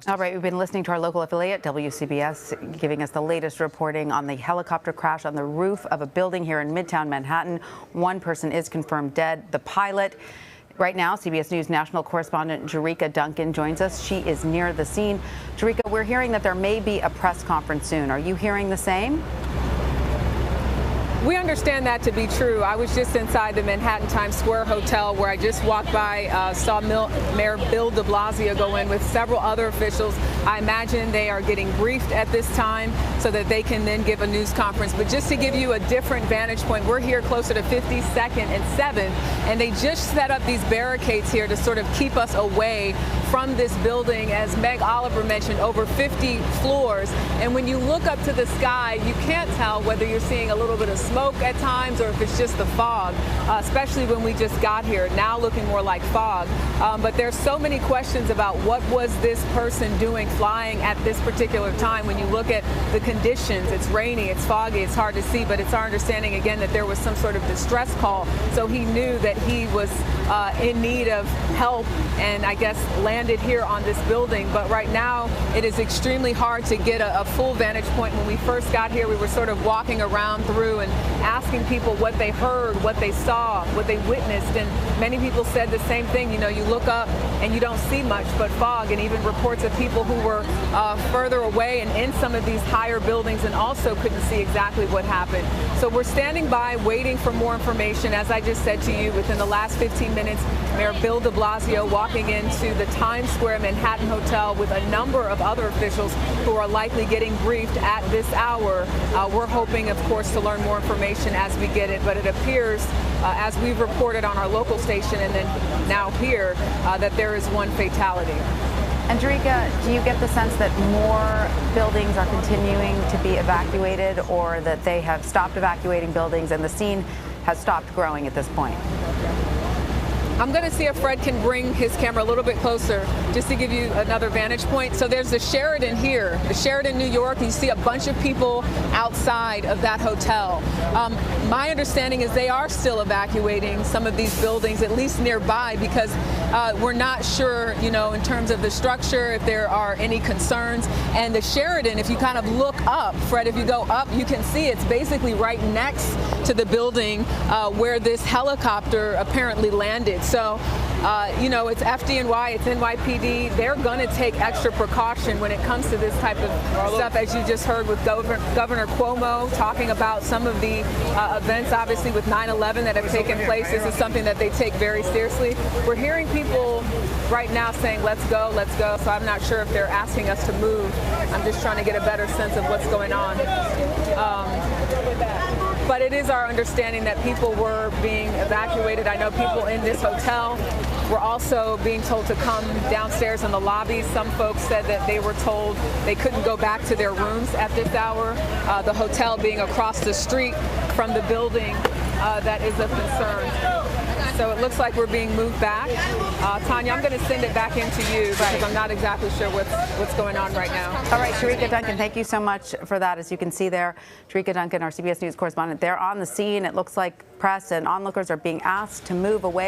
All right, we've been listening to our local affiliate, WCBS, giving us the latest reporting on the helicopter crash on the roof of a building here in Midtown Manhattan. One person is confirmed dead, the pilot. Right now, CBS News national correspondent Jericka Duncan joins us. She is near the scene. Jericka, we're hearing that there may be a press conference soon. Are you hearing the same? We understand that to be true. I was just inside the Manhattan Times Square Hotel where I just walked by, saw Mayor Bill de Blasio go in with several other officials. I imagine they are getting briefed at this time so that they can then give a news conference. But just to give you a different vantage point, we're here closer to 52nd and 7th, and they just set up these barricades here to sort of keep us away from this building. As Meg Oliver mentioned, over 50 floors. And when you look up to the sky, you can't tell whether you're seeing a little bit of smoke at times or if it's just the fog, especially when we just got here, now looking more like fog. But there's so many questions about what was this person doing flying at this particular time. When you look at the conditions, it's rainy, it's foggy, it's hard to see, but it's our understanding again that there was some sort of distress call, so he knew that he was in need of help and I guess landed here on this building. But right now it is extremely hard to get a full vantage point. When we first got here, we were sort of walking around through and asking people what they heard, what they saw, what they witnessed, and many people said the same thing. You know, you look up and you don't see much but fog, and even reports of people who were further away and in some of these higher buildings and also couldn't see exactly what happened. So we're standing by waiting for more information. As I just said to you, within the last 15 minutes, Mayor Bill de Blasio walking into the Times Square Manhattan Hotel with a number of other officials who are likely getting briefed at this hour. We're hoping, of course, to learn more information as we get it, but it appears, as we've reported on our local station and then now here, that there is one fatality. And Jericka, do you get the sense that more buildings are continuing to be evacuated, or that they have stopped evacuating buildings and the scene has stopped growing at this point? I'm going to see if Fred can bring his camera a little bit closer just to give you another vantage point. So there's the Sheraton here, the Sheraton, New York. You see a bunch of people outside of that hotel. My understanding is they are still evacuating some of these buildings, at least nearby, because we're not sure, you know, in terms of the structure, if there are any concerns. And the Sheraton, if you kind of look up, Fred, if you go up, you can see it's basically right next to the building where this helicopter apparently landed. So, you know, it's FDNY, it's NYPD. They're going to take extra precaution when it comes to this type of stuff, as you just heard with Governor Cuomo talking about some of the events, obviously, with 9/11 that have taken place. This is something that they take very seriously. We're hearing people right now saying, let's go, let's go. So I'm not sure if they're asking us to move. I'm just trying to get a better sense of what's going on. But it is our understanding that people were being evacuated. I know people in this hotel were also being told to come downstairs in the lobby. Some folks said that they were told they couldn't go back to their rooms at this hour. The hotel being across the street from the building, that is a concern. So it looks like we're being moved back. Tanya, I'm going to send it back into you because I'm not exactly sure what's going on right now. All right, Jericka Duncan, thank you so much for that. As you can see there, Jericka Duncan, our CBS News correspondent, they're on the scene. It looks like press and onlookers are being asked to move away.